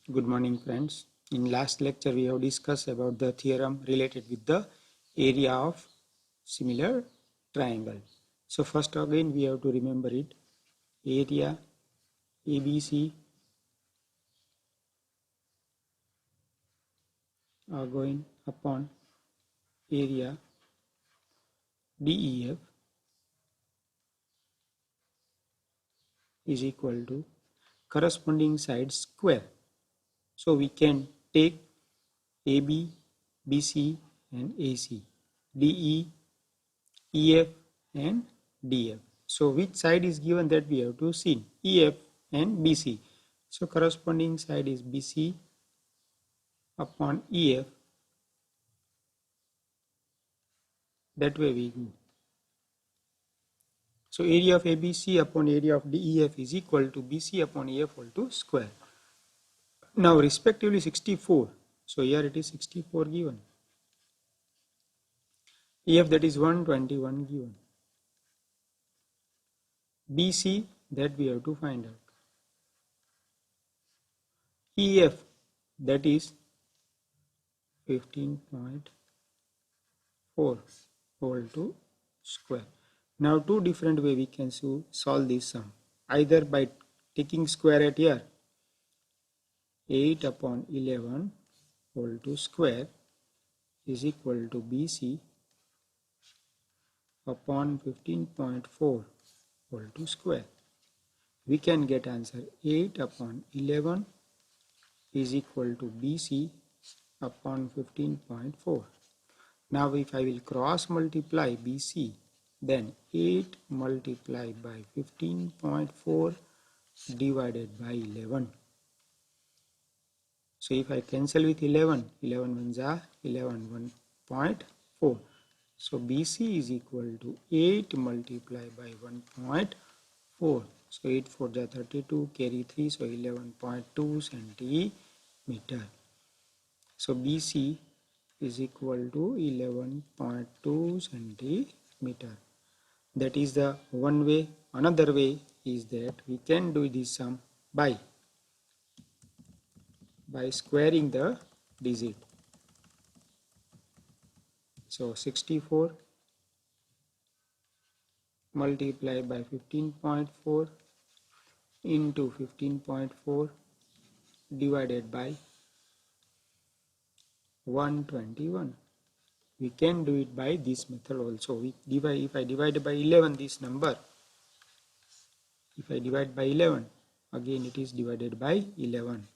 Good morning, friends. In last lecture, we have discussed about the theorem related with the area of similar triangle. So first again, we have to remember it. Area ABC are going upon area DEF is equal to corresponding side square. So we can take AB, BC and AC, DE, EF and DF. So which side is given, that we have to see, EF and BC. So corresponding side is BC upon EF. That way we go. So area of ABC upon area of DEF is equal to BC upon EF whole to square. Now respectively 64. So here it is 64 given. EF, that is 121 given. BC, that we have to find out. EF, that is 15.4 whole to square. Now two different way we can solve this sum. Either by taking square at here, 8 upon 11 whole to square is equal to BC upon 15.4 whole to square. We can get answer 8 upon 11 is equal to BC upon 15.4. Now if I will cross multiply BC, then 8 multiplied by 15.4 divided by 11. So if I cancel with 11, 11 ones are 11, 1.4. So BC is equal to 8 multiplied by 1.4. So 8 4 are 32, carry 3, so 11.2 centimeter. So BC is equal to 11.2 centimeter. That is the one way. Another way is that we can do this sum by squaring the digit. So 64 multiplied by 15.4 into 15.4 divided by 121. We can do it by this method also. If I divide by 11 this number, if I divide by 11, again it is divided by 11.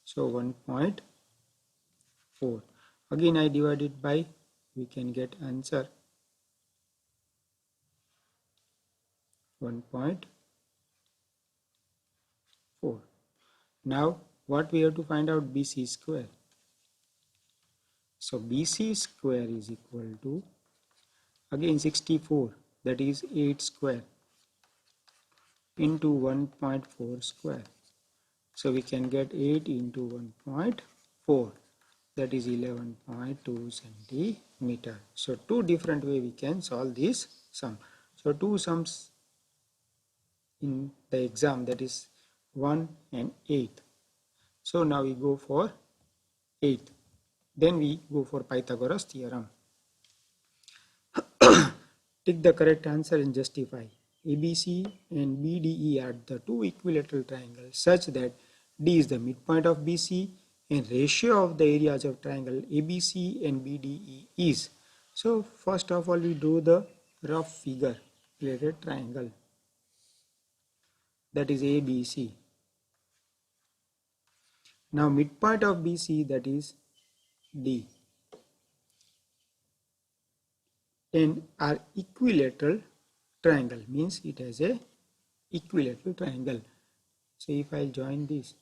So 1.4. Again I divide it by, we can get answer 1.4. Now what we have to find out? BC square. So BC square is equal to, again 64, that is 8 square into 1.4 square. So we can get 8 into 1.4, that is 11.2 centimeter. So two different way we can solve this sum. So two sums in the exam, that is 1 and 8. So now we go for 8. Then we go for Pythagoras theorem. Take the correct answer and justify. ABC and BDE are the two equilateral triangles such that D is the midpoint of BC and ratio of the areas of triangle ABC and BDE is. So first of all we do the rough figure related triangle, that is ABC. Now midpoint of BC, that is D, and our equilateral triangle means it has a equilateral triangle. So if I join this,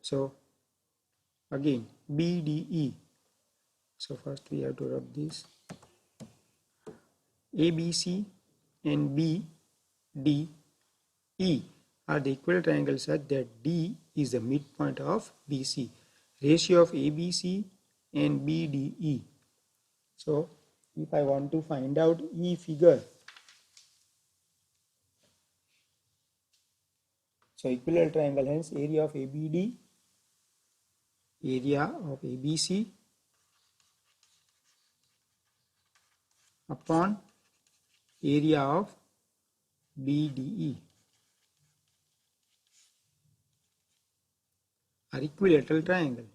so again BDE, so first we have to rub this. ABC and BDE are the equilateral triangles such that D is the midpoint of BC. Ratio of ABC and BDE. So if I want to find out E figure, So equilateral triangle, hence area of ABD, area of ABC upon area of BDE are equilateral triangle.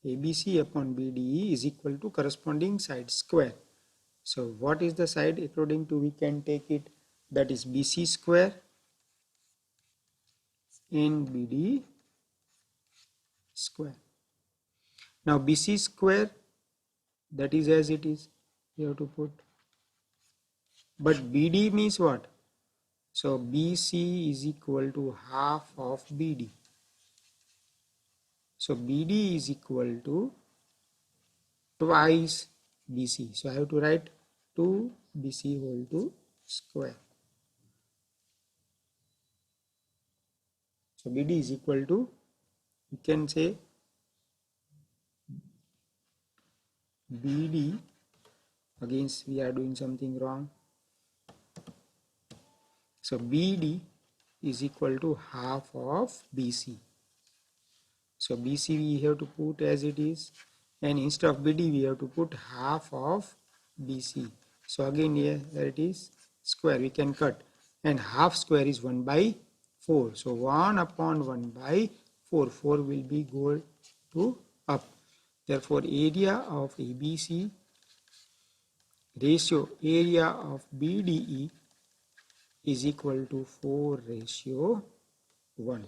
ABC upon BDE is equal to corresponding side square. So what is the side according to, we can take it, that is BC square and BD square. Now BC square, that is as it is, you have to put, but BD means what? So BC is equal to half of BD. So BD is equal to twice BC. So I have to write 2 BC whole to square. So BD is equal to, you can say BD, again we are doing something wrong. So BD is equal to half of BC. So BC we have to put as it is, and instead of BD we have to put half of BC. So again here it is square, we can cut, and half square is 1 by 4. So 1 upon 1 by 4, 4 will be go to up. Therefore area of ABC ratio area of BDE is equal to 4:1.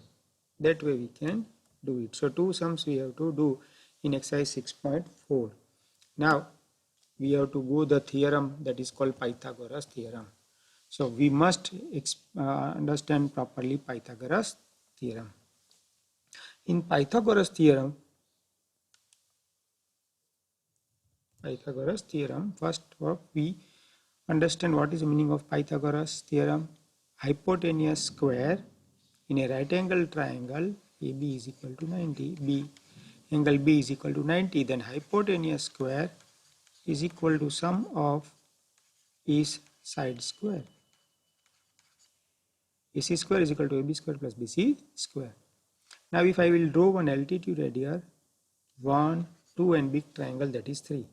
That way we can do it. So two sums we have to do in exercise 6.4. Now we have to go the theorem that is called Pythagoras theorem. So we must understand properly Pythagoras theorem. In Pythagoras theorem, first we understand what is the meaning of Pythagoras theorem. Hypotenuse square in a right angle triangle AB is equal to 90, angle B is equal to 90, then hypotenuse square is equal to sum of each side square. AC square is equal to AB square plus BC square. Now if I will draw one altitude radius, 1, 2 and big triangle, that is 3.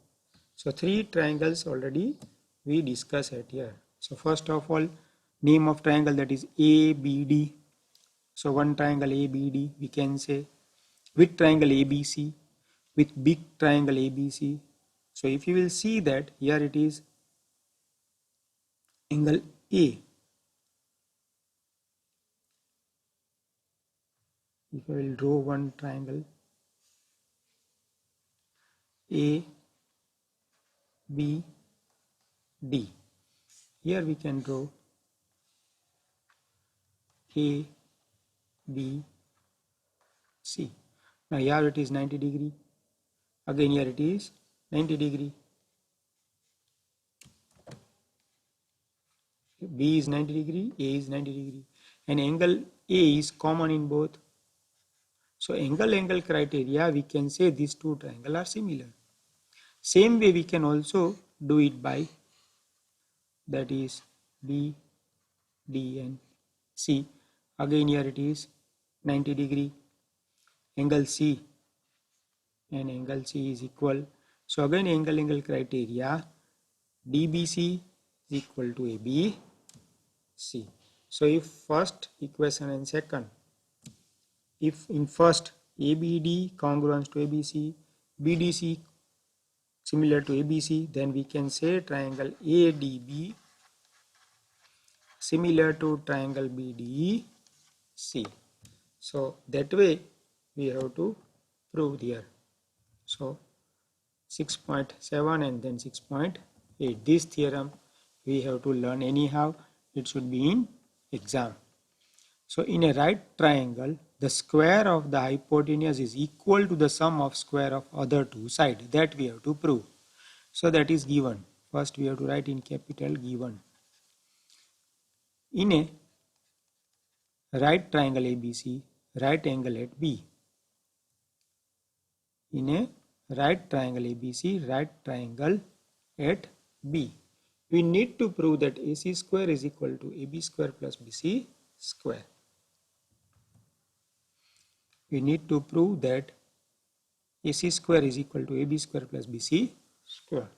So 3 triangles already we discuss at here. So first of all, name of triangle, that is ABD. So one triangle ABD we can say, with triangle ABC, with big triangle ABC. So if you will see that here it is angle A. If I will draw one triangle A, B, D. Here we can draw A, B, C. Now here it is 90 degree. Again here it is 90 degree. B is 90 degree, A is 90 degree. And angle A is common in both. So angle criteria, we can say these two triangles are similar. Same way we can also do it by, that is B, D and C. Again here it is 90 degree. Angle C and angle C is equal. So again angle criteria, DBC is equal to ABC. So if first equation and second, if in first ABD congruent to ABC, BDC similar to ABC, then we can say triangle ADB similar to triangle BDC. So that way we have to prove here. So 6.7 and then 6.8. This theorem we have to learn anyhow. It should be in exam. So in a right triangle, the square of the hypotenuse is equal to the sum of square of other two sides. That we have to prove. So that is given. First we have to write in capital given. In a right triangle ABC, right angle at B. In a right triangle ABC, right triangle at B. We need to prove that AC square is equal to AB square plus BC square. we need to prove that AC square is equal to AB square plus BC square.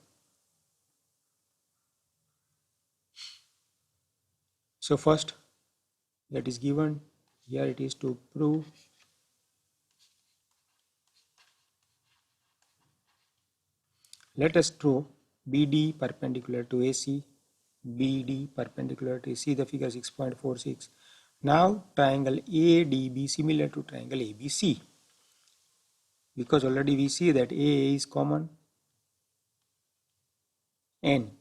So first, that is given, here it is to prove let us draw BD perpendicular to AC, BD perpendicular to AC, the figure 6.46. Now triangle ADB similar to triangle ABC, because already we see that AA is common and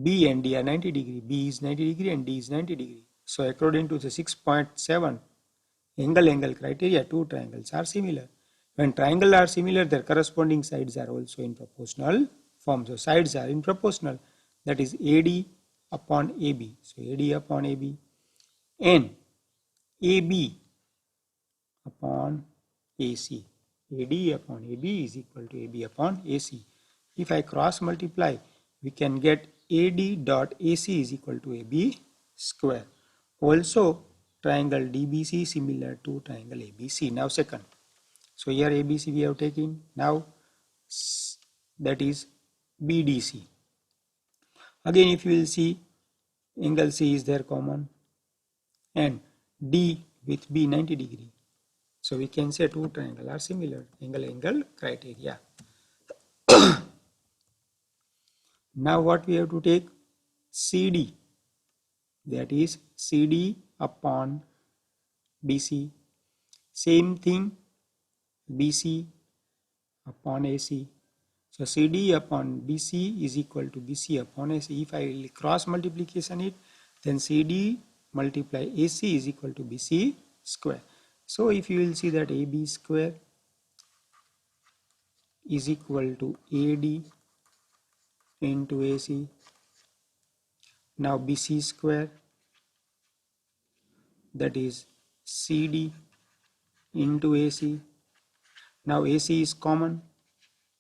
B and D are 90 degree, B is 90 degree and D is 90 degree. So according to the 6.7 angle criteria, two triangles are similar. When triangles are similar, their corresponding sides are also in proportional form. So sides are in proportional, that is AD upon AB. So AD upon AB and AB upon AC. AD upon AB is equal to AB upon AC. If I cross multiply, we can get AD dot AC is equal to AB square. Also, triangle DBC similar to triangle ABC. Now second. So here ABC we have taken. Now that is BDC. Again, if you will see, angle C is there common and D with B 90 degree. So we can say two triangles are similar, angle criteria. Now what we have to take? CD, that is CD upon BC. Same thing, BC upon AC. So CD upon BC is equal to BC upon AC. If I will cross multiplication it, then CD multiply AC is equal to BC square. So if you will see that AB square is equal to AD into AC. Now BC square, that is CD into AC. Now AC is common,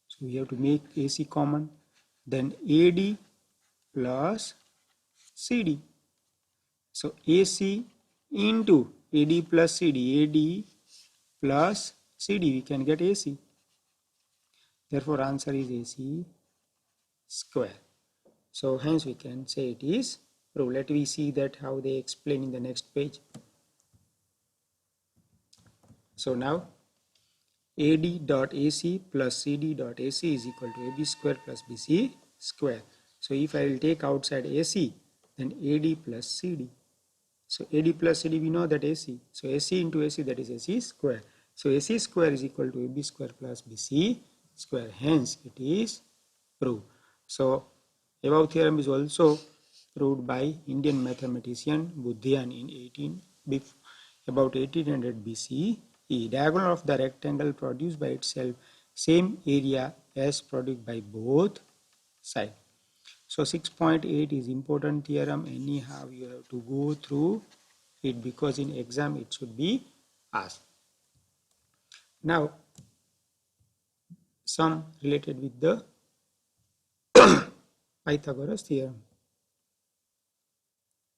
so we have to make AC common. Then AD plus CD. So AC into AD plus CD, AD plus CD, we can get AC. Therefore answer is AC square. So hence we can say it is proved. Let me see that how they explain in the next page. So now AD dot AC plus CD dot AC is equal to AB square plus BC square. So if I will take outside AC, then AD plus CD. So AD plus CD we know that AC. So AC into AC, that is AC square. So AC square is equal to AB square plus BC square. Hence it is proved. So above theorem is also proved by Indian mathematician Buddhian in about 1800 BCE. Diagonal of the rectangle produced by itself same area as produced by both sides. So 6.8 is important theorem. Anyhow you have to go through it because in exam it should be asked. Now some related with the Pythagoras theorem.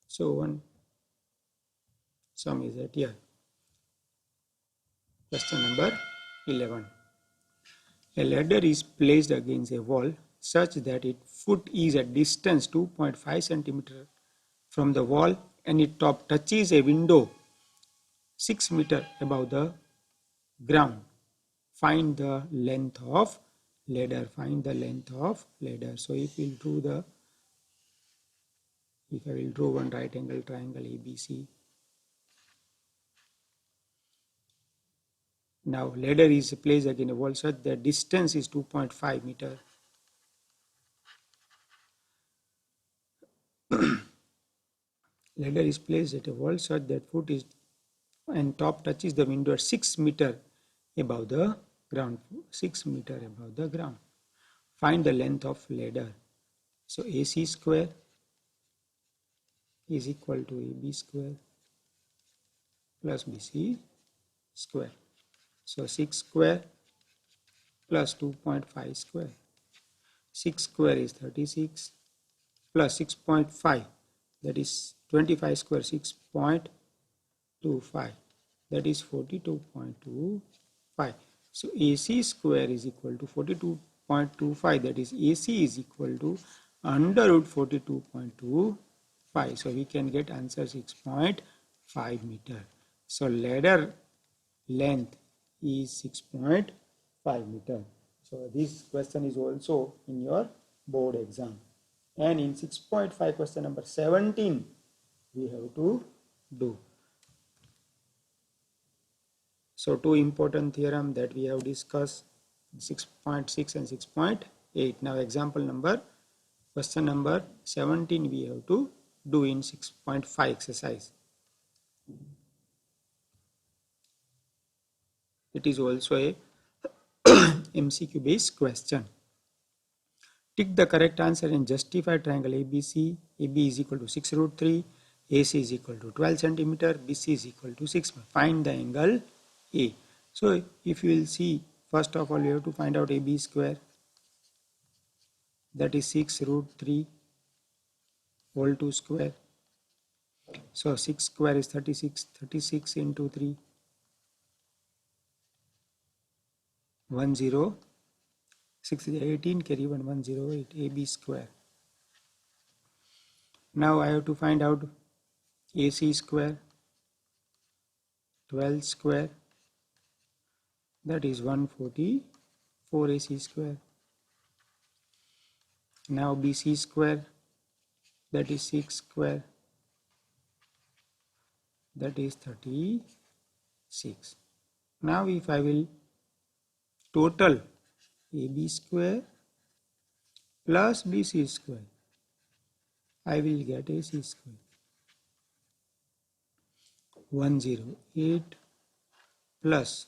So one sum is at here. Question number 11. A ladder is placed against a wall such that its foot is at distance 2.5 cm from the wall and its top touches a window 6 meter above the ground. Find the length of ladder. Find the length of ladder. So if I will draw one right angle triangle ABC. Now ladder is placed against a wall such that distance is 2.5 meter. Ladder is placed at a wall such that foot is and top touches the window at 6 meter above the ground. 6 meter above the ground. Find the length of ladder. So AC square is equal to AB square plus BC square. So 6 square plus 2.5 square. 6 square is 36 plus 6.5, that is 25 square, 6.25. that is 42.25. So AC square is equal to 42.25, that is AC is equal to under root 42.25. So we can get answer 6.5 meter. So ladder length is 6.5 meter. So this question is also in your board exam. And in 6.5 question number 17 we have to do. So two important theorem that we have discussed, 6.6 and 6.8. Now example number, question number 17 we have to do in 6.5 exercise. It is also a MCQ based question. Tick the correct answer and justify triangle ABC. AB is equal to 6 root 3, AC is equal to 12 centimeter, BC is equal to 6. Find the angle A. So if you will see, first of all you have to find out AB square, that is 6 root 3 whole 2 square. So 6 square is 36, 36 into 3, 10, 6 is 18, carry 1, 108, AB square. Now I have to find out AC square, 12 square, that is 144 AC square. Now BC square, that is 6 square, that is 36. Now if I will total AB square plus BC square, I will get AC square. 108 plus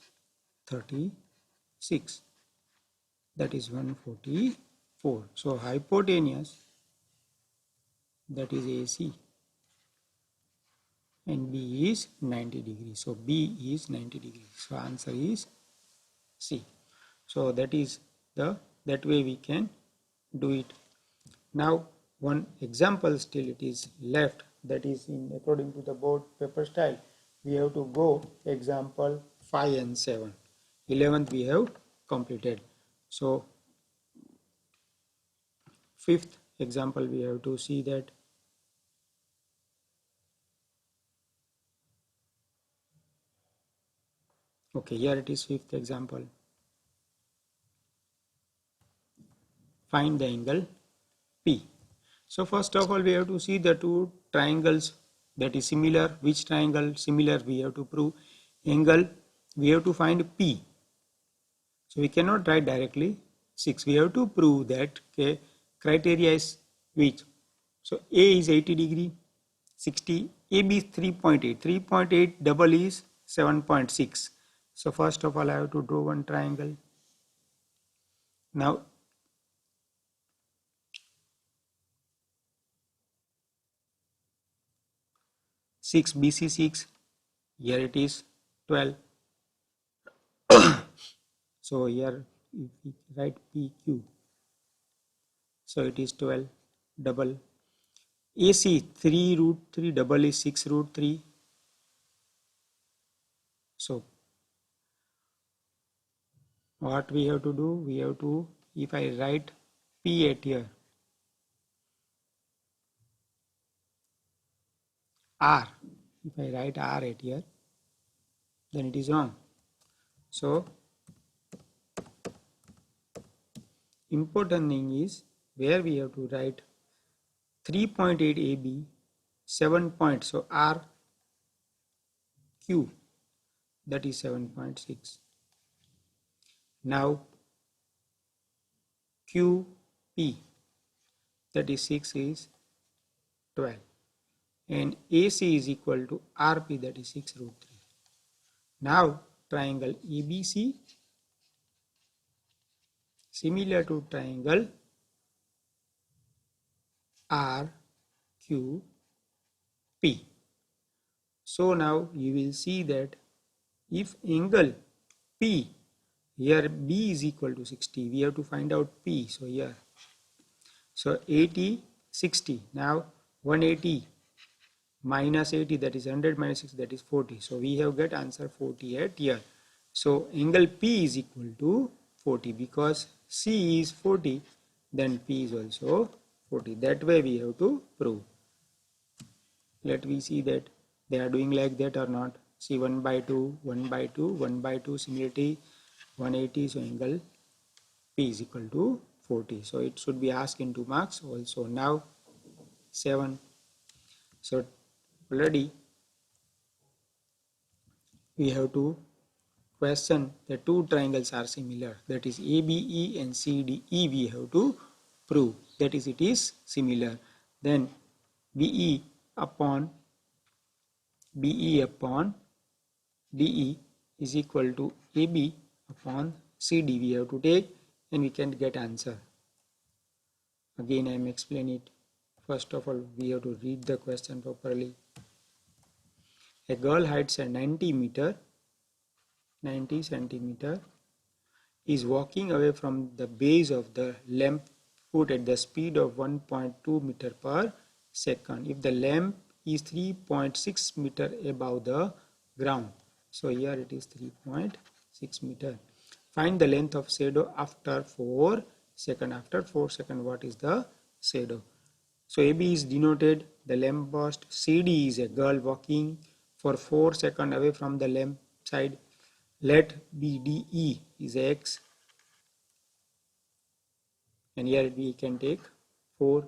36, that is 144. So hypotenuse, that is AC, and B is 90 degrees. So B is 90 degrees. So answer is C. So that is that way we can do it. Now one example still it is left, that is in according to the board paper style. We have to go example 5 and 7. 11th we have completed. So fifth example we have to see that. Okay, here it is, fifth example. Find the angle P. So first of all we have to see the two triangles that is similar. Which triangle similar we have to prove. Angle we have to find P. So we cannot write directly 6. We have to prove that criteria is which. So A is 80 degree, 60, AB is 3.8. 3.8 double is 7.6. So first of all I have to draw one triangle. Now six BC 6, here it is 12. So here if we write PQ, so it is 12 double. AC 3 root 3 double is 6 root 3. So what we have to do, we have to, if I write P at here, R, if I write R at here, then it is wrong. So important thing is where we have to write 3.8 AB, 7 points, so R Q, that is 7.6. Now QP, that is 6 is 12, and AC is equal to RP, that is 6 root 3. Now triangle ABC similar to triangle RQP. So now you will see that if angle P, here B is equal to 60, we have to find out P. So here, so 80, 60. Now 180 minus 80, that is 100, minus 6, that is 40. So we have got answer 48 here. So angle P is equal to 40, because C is 40, then P is also 40. That way we have to prove. Let me see that they are doing like that or not. See, 1 by 2, 1 by 2, 1 by 2, similarity 180. So angle P is equal to 40. So it should be asked into marks also. Now 7. So already we have to question the two triangles are similar, that is ABE and CDE. We have to prove that is it is similar. Then BE upon DE is equal to AB upon CD. We have to take and we can get answer. Again I am explaining it. First of all, we have to read the question properly. A girl height 90 centimeter is walking away from the base of the lamp put at the speed of 1.2 meter per second if the lamp is 3.6 meter above the ground. So here it is 3.6 meter. Find the length of shadow after 4 seconds. After 4 seconds, what is the shadow? So AB is denoted the lamp post. CD is a girl walking for 4 seconds away from the lamp side. Let BDE is X, and here we can take 4.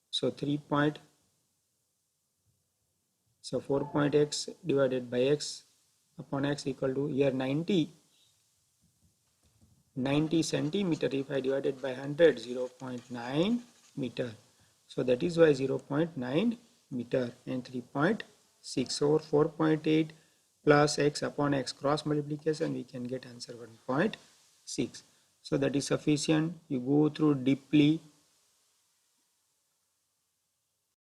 So 4.x divided by x upon x equal to, here 90 centimeter. If I divided by 100, 0.9 meter. So that is why 0.9 meter and 3.6 or 4.8 plus x upon x, cross multiplication, we can get answer 1.6. So that is sufficient. You go through deeply